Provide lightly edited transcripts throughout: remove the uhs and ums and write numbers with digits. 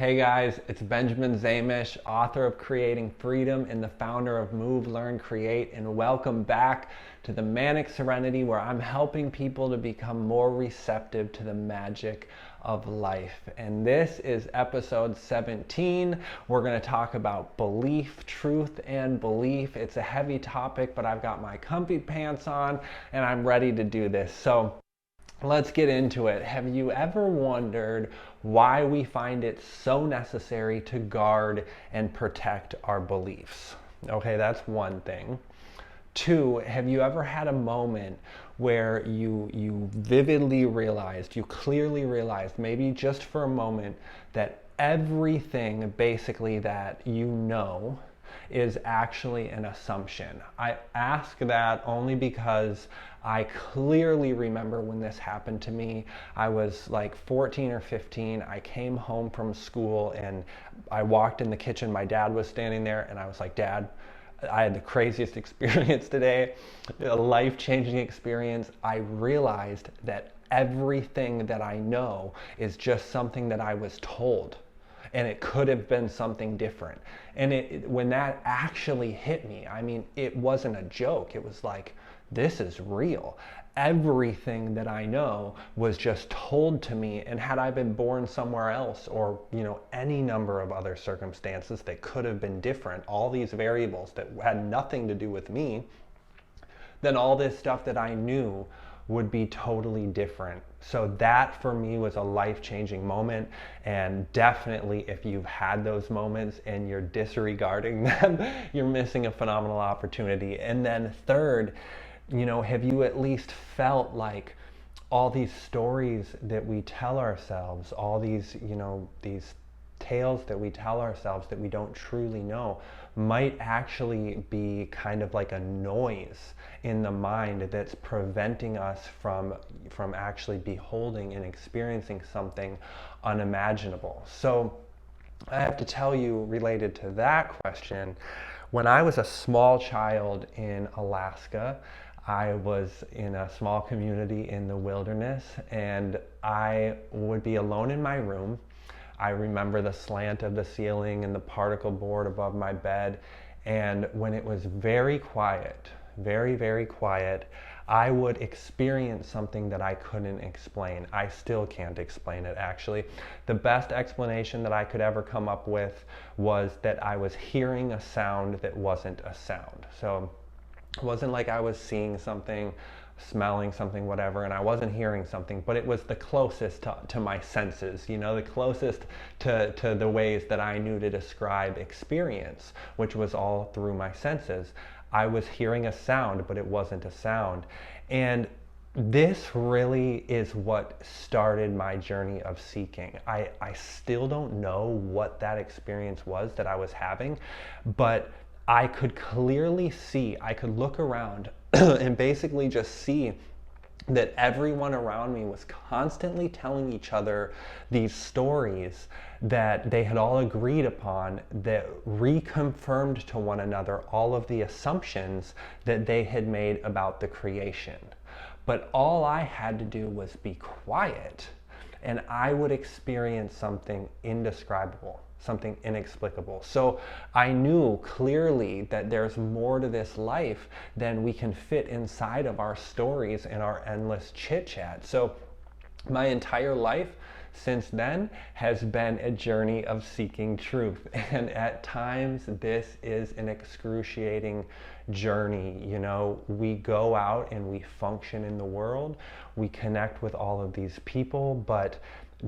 Hey guys, it's Benjamin Zamish, author of Creating Freedom and the founder of Move, Learn, Create, and welcome back to the Manic Serenity, where I'm helping people to become more receptive to the magic of life. And this is episode 17. We're going to talk about belief, truth, and belief. It's a heavy topic, but I've got my comfy pants on and I'm ready to do this. So let's get into it. Have you ever wondered why we find it so necessary to guard and protect our beliefs? Okay, that's one thing. Two, have you ever had a moment where you vividly realized, you clearly realized, maybe just for a moment, that everything basically that you know is actually an assumption? I ask that only because I clearly remember when this happened to me. I was like 14 or 15. I came home from school and I walked in the kitchen. My dad was standing there and I was like, "Dad, I had the craziest experience today, a life-changing experience. I realized that everything that I know is just something that I was told. And it could have been something different." And when that actually hit me, I mean, it wasn't a joke. It was like, this is real. Everything that I know was just told to me, and had I been born somewhere else, or any number of other circumstances that could have been different, all these variables that had nothing to do with me, then all this stuff that I knew would be totally different. So that for me was a life-changing moment, and definitely if you've had those moments and you're disregarding them, you're missing a phenomenal opportunity. And then third, have you at least felt like all these stories that we tell ourselves, all these tales that we tell ourselves that we don't truly know, might actually be kind of like a noise in the mind that's preventing us from actually beholding and experiencing something unimaginable? So I have to tell you, related to that question, when I was a small child in Alaska, I was in a small community in the wilderness, and I would be alone in my room. I remember the slant of the ceiling and the particle board above my bed. And when it was very quiet, very, very quiet, I would experience something that I couldn't explain. I still can't explain it, actually. The best explanation that I could ever come up with was that I was hearing a sound that wasn't a sound. So it wasn't like I was seeing something, smelling something, whatever, and I wasn't hearing something, but it was the closest to my senses, the closest to the ways that I knew to describe experience, which was all through my senses. I was hearing a sound, but it wasn't a sound. And this really is what started my journey of seeking. I still don't know what that experience was that I was having, but I could clearly see, I could look around and basically just see that everyone around me was constantly telling each other these stories that they had all agreed upon, that reconfirmed to one another all of the assumptions that they had made about the creation. But all I had to do was be quiet, and I would experience something indescribable, something inexplicable. So I knew clearly that there's more to this life than we can fit inside of our stories and our endless chit chat. So my entire life since then has been a journey of seeking truth. And at times this is an excruciating journey. We go out and we function in the world, we connect with all of these people, but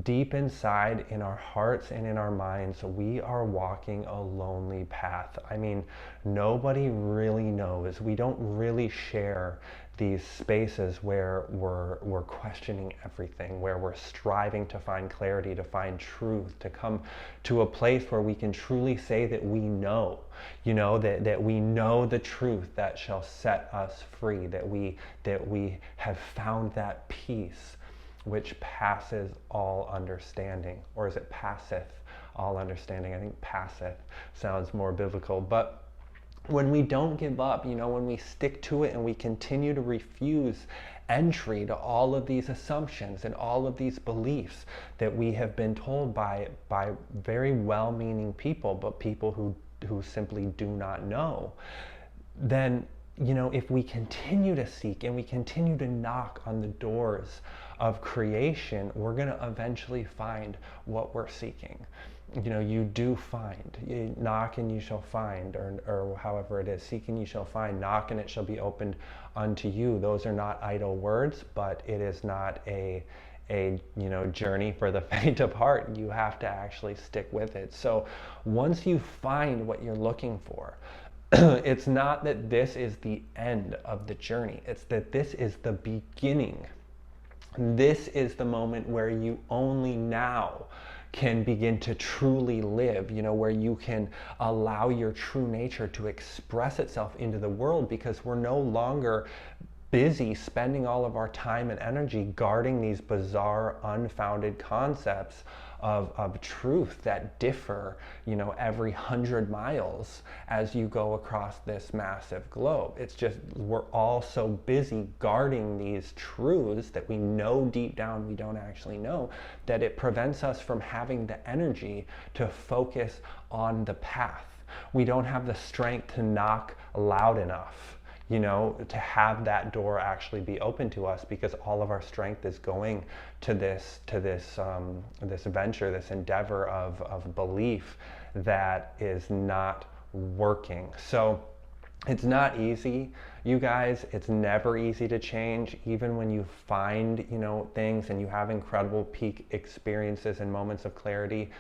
deep inside, in our hearts and in our minds, we are walking a lonely path. I mean, nobody really knows. We don't really share these spaces where we're questioning everything, where we're striving to find clarity, to find truth, to come to a place where we can truly say that we know, that we know the truth that shall set us free, that we have found that peace which passes all understanding. Or is it passeth all understanding? I think passeth sounds more biblical. But when we don't give up, when we stick to it and we continue to refuse entry to all of these assumptions and all of these beliefs that we have been told by very well-meaning people, but people who simply do not know, then if we continue to seek and we continue to knock on the doors of creation, we're going to eventually find what we're seeking. You do find. You knock and you shall find, or however it is. Seek and you shall find. Knock and it shall be opened unto you. Those are not idle words, but it is not a journey for the faint of heart. You have to actually stick with it. So once you find what you're looking for, it's not that this is the end of the journey. It's that this is the beginning. This is the moment where you only now can begin to truly live, where you can allow your true nature to express itself into the world, because we're no longer busy spending all of our time and energy guarding these bizarre, unfounded concepts of truth that differ, every 100 miles as you go across this massive globe. It's just, we're all so busy guarding these truths that we know deep down we don't actually know, that it prevents us from having the energy to focus on the path. We don't have the strength to knock loud enough, to have that door actually be open to us, because all of our strength is going to this venture, this endeavor of belief that is not working. So it's not easy, you guys. It's never easy to change. Even when you find, things and you have incredible peak experiences and moments of clarity,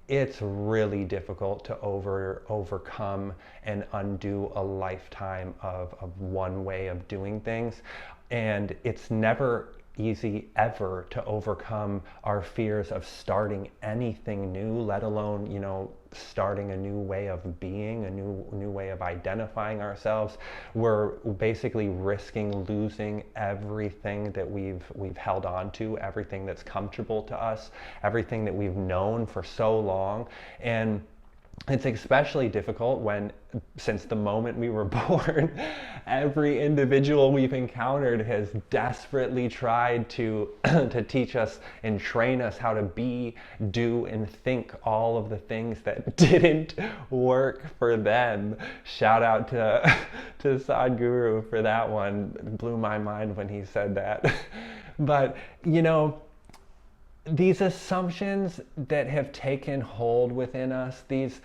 it's really difficult to overcome and undo a lifetime of one way of doing things. And it's never easy ever to overcome our fears of starting anything new, let alone, starting a new way of being, a new way of identifying ourselves. We're basically risking losing everything that we've held on to, everything that's comfortable to us, everything that we've known for so long. And it's especially difficult when, since the moment we were born, every individual we've encountered has desperately tried to to teach us and train us how to be, do, and think all of the things that didn't work for them. Shout out to Sadhguru for that one. It blew my mind when he said that. But these assumptions that have taken hold within us, these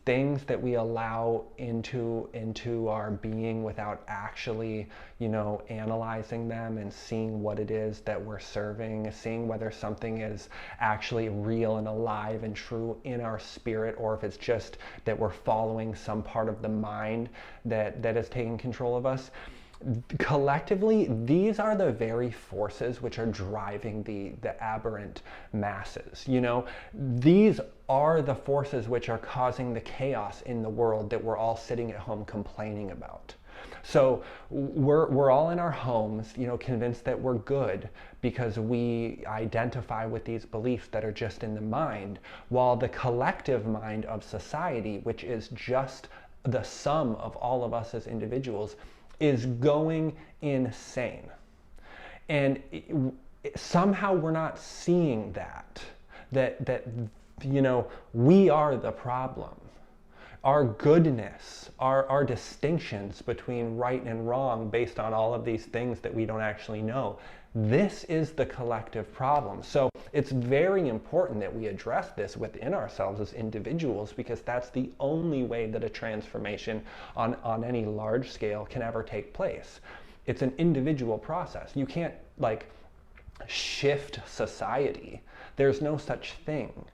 things that we allow into our being without actually, analyzing them and seeing what it is that we're serving, seeing whether something is actually real and alive and true in our spirit, or if it's just that we're following some part of the mind that is taking control of us. Collectively, these are the very forces which are driving the aberrant masses. These are the forces which are causing the chaos in the world that we're all sitting at home complaining about. So we're all in our homes, convinced that we're good because we identify with these beliefs that are just in the mind, while the collective mind of society, which is just the sum of all of us as individuals, is going insane. And somehow we're not seeing that we are the problem. Our goodness, our distinctions between right and wrong based on all of these things that we don't actually know, this is the collective problem. So it's very important that we address this within ourselves as individuals, because that's the only way that a transformation on any large scale can ever take place. It's an individual process. You can't shift society. There's no such thing.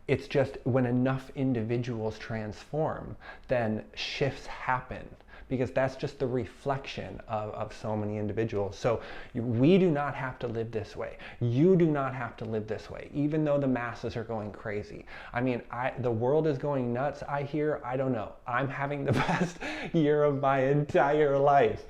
It's just when enough individuals transform, then shifts happen, because that's just the reflection of so many individuals. So we do not have to live this way. You do not have to live this way, even though the masses are going crazy. I mean, the world is going nuts, I hear. I don't know. I'm having the best year of my entire life.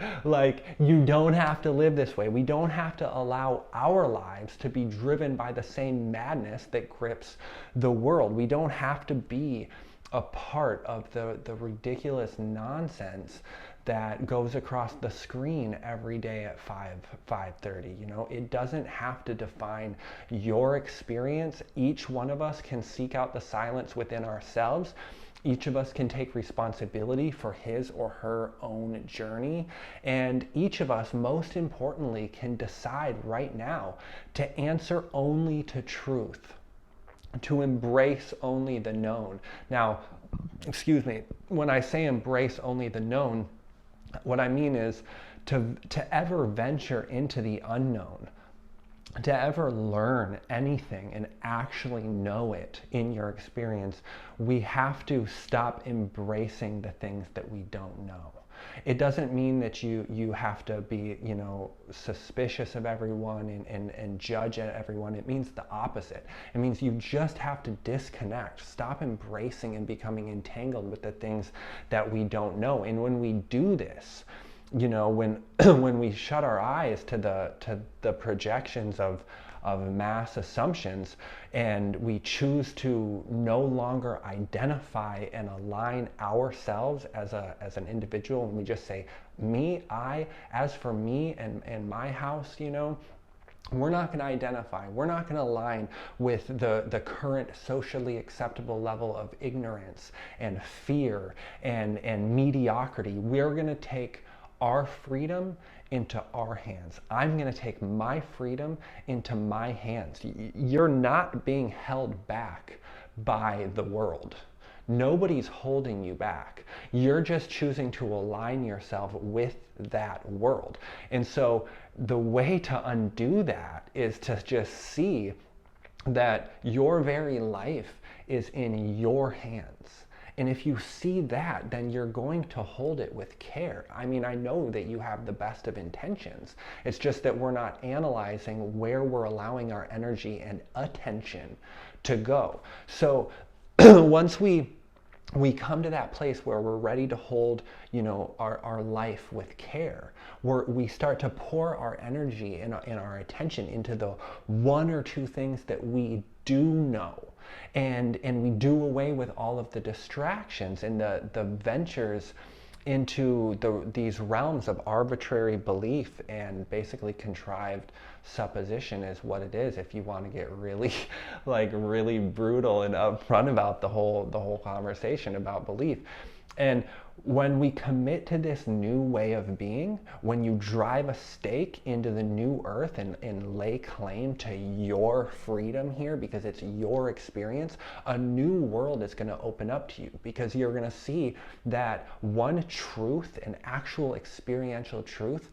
You don't have to live this way. We don't have to allow our lives to be driven by the same madness that grips the world. We don't have to be a part of the ridiculous nonsense that goes across the screen every day at 5:30. You know, it doesn't have to define your experience. Each one of us can seek out the silence within ourselves. Each of us can take responsibility for his or her own journey. And each of us, most importantly, can decide right now to answer only to truth, to embrace only the known. Now, excuse me, when I say embrace only the known, what I mean is to ever venture into the unknown, to ever learn anything and actually know it in your experience, we have to stop embracing the things that we don't know. It doesn't mean that you have to be, you know, suspicious of everyone and judge at everyone. It means the opposite. It means you just have to disconnect, stop embracing and becoming entangled with the things that we don't know. And when we do this, you know, when when we shut our eyes to the projections of mass assumptions, and we choose to no longer identify and align ourselves as an individual, and we just say me, I, as for me and my house, you know, we're not going to identify, we're not going to align with the current socially acceptable level of ignorance and fear and mediocrity. We're going to take our freedom into our hands. I'm going to take my freedom into my hands. You're not being held back by the world. Nobody's holding you back. You're just choosing to align yourself with that world. And so the way to undo that is to just see that your very life is in your hands. And if you see that, then you're going to hold it with care. I mean, I know that you have the best of intentions. It's just that we're not analyzing where we're allowing our energy and attention to go. So once we come to that place where we're ready to hold, you know, our life with care, we start to pour our energy and our attention into the one or two things that we do know. And we do away with all of the distractions and the ventures into these realms of arbitrary belief and basically contrived supposition is what it is, if you want to get really really brutal and upfront about the whole conversation about belief. And when we commit to this new way of being, when you drive a stake into the new earth and lay claim to your freedom here because it's your experience, a new world is going to open up to you, because you're going to see that one truth, an actual experiential truth,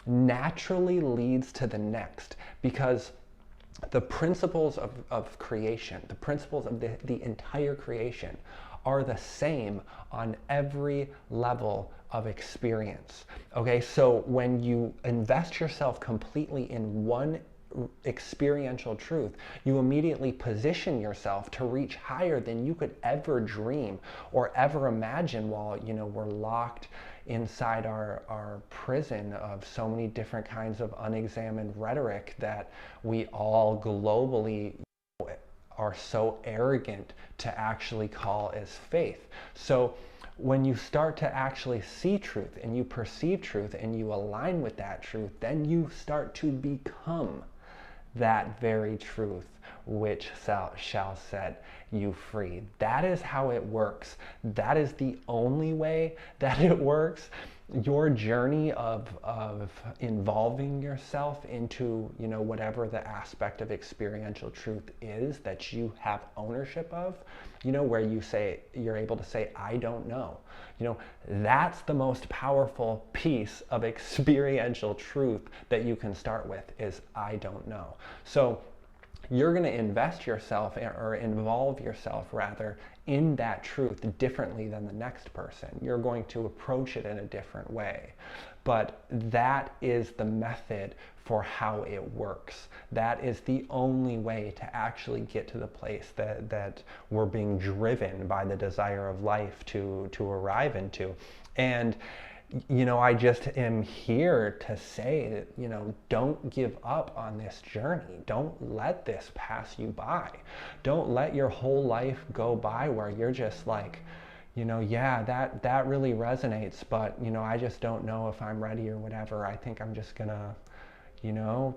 naturally leads to the next, because the principles of creation, the principles of the entire creation are the same on every level of experience. Okay, so when you invest yourself completely in one experiential truth, you immediately position yourself to reach higher than you could ever dream or ever imagine while, you know, we're locked inside our prison of so many different kinds of unexamined rhetoric that we all globally are so arrogant to actually call as faith. So when you start to actually see truth and you perceive truth and you align with that truth, then you start to become that very truth which shall set you free. That is how it works. That is the only way that it works. Your journey of involving yourself into, you know, whatever the aspect of experiential truth is that you have ownership of, you know, where you're able to say, I don't know. You know, that's the most powerful piece of experiential truth that you can start with, is I don't know. So you're going to invest yourself, or involve yourself rather, in that truth differently than the next person. You're going to approach it in a different way. But that is the method for how it works. That is the only way to actually get to the place that we're being driven by the desire of life to arrive into. And I just am here to say that, don't give up on this journey. Don't let this pass you by. Don't let your whole life go by where you're just like, yeah, that really resonates, but, I just don't know if I'm ready or whatever. I think I'm just gonna,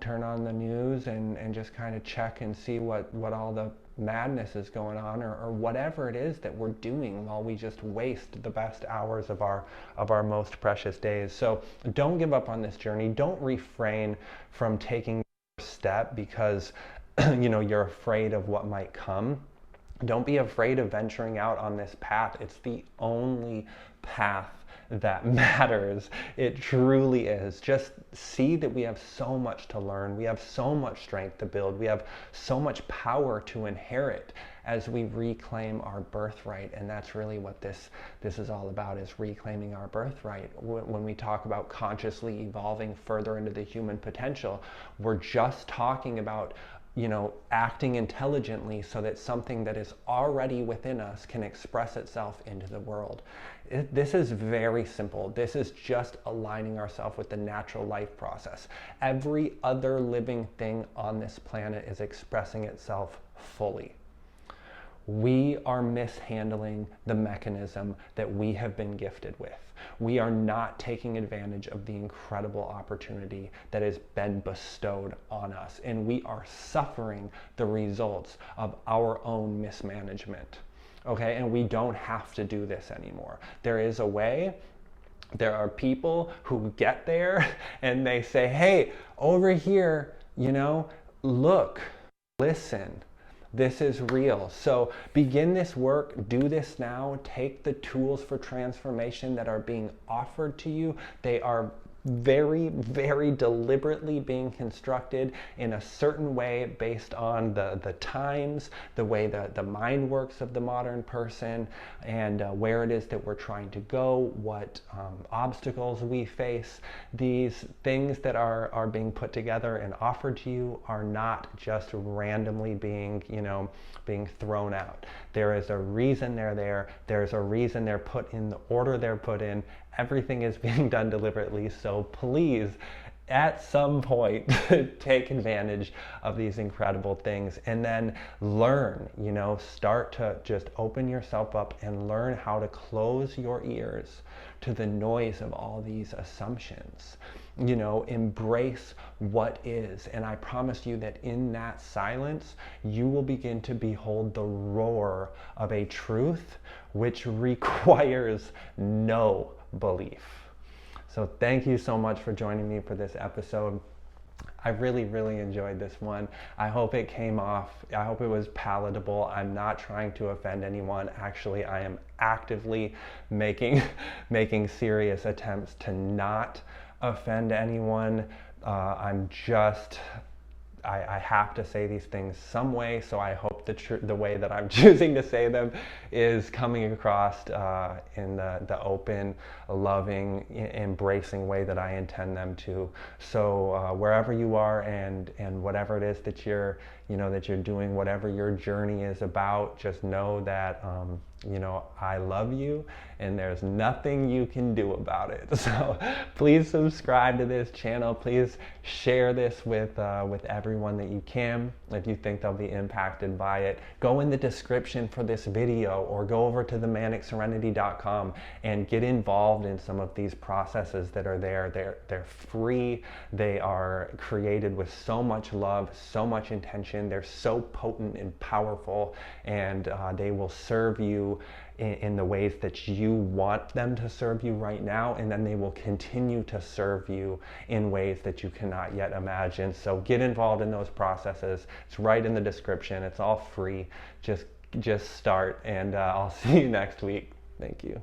turn on the news and just kind of check and see what all the madness is going on, or whatever it is that we're doing while we just waste the best hours of our most precious days. So don't give up on this journey. Don't refrain from taking the first step because you're afraid of what might come. Don't be afraid of venturing out on this path. It's the only path that matters. It truly is. Just see that we have so much to learn. We have so much strength to build. We have so much power to inherit as we reclaim our birthright. And that's really what this is all about, is reclaiming our birthright. When we talk about consciously evolving further into the human potential, we're just talking about acting intelligently so that something that is already within us can express itself into the world. This is very simple. This is just aligning ourselves with the natural life process. Every other living thing on this planet is expressing itself fully. We are mishandling the mechanism that we have been gifted with. We are not taking advantage of the incredible opportunity that has been bestowed on us, and we are suffering the results of our own mismanagement. Okay, and we don't have to do this anymore. There is a way. There are people who get there and they say, hey, over here, look, listen. This is real. So begin this work, do this now, take the tools for transformation that are being offered to you. They are very, very deliberately being constructed in a certain way based on the times, the way the mind works of the modern person, and where it is that we're trying to go, what obstacles we face. These things that are being put together and offered to you are not just randomly being thrown out. There is a reason they're there. There's a reason they're put in the order they're put in. Everything is being done deliberately, so please, at some point, take advantage of these incredible things and then learn, start to just open yourself up and learn how to close your ears to the noise of all these assumptions. Embrace what is. And I promise you that in that silence, you will begin to behold the roar of a truth which requires no belief. So thank you so much for joining me for this episode. I really, really enjoyed this one. I hope it came off. I hope it was palatable. I'm not trying to offend anyone. Actually, I am actively making serious attempts to not offend anyone. I have to say these things some way, so I hope the way that I'm choosing to say them is coming across in the open, loving, embracing way that I intend them to. So wherever you are and whatever it is that you're doing, whatever your journey is about, just know that I love you and there's nothing you can do about it. So please subscribe to this channel. Please share this with everyone that you can if you think they'll be impacted by it. Go in the description for this video or go over to themanicserenity.com and get involved in some of these processes that are there. They're free. They are created with so much love, so much intention. They're so potent and powerful, and they will serve you in the ways that you want them to serve you right now, and then they will continue to serve you in ways that you cannot yet imagine. So get involved in those processes. It's right in the description. It's all free. Just start, and I'll see you next week. Thank you.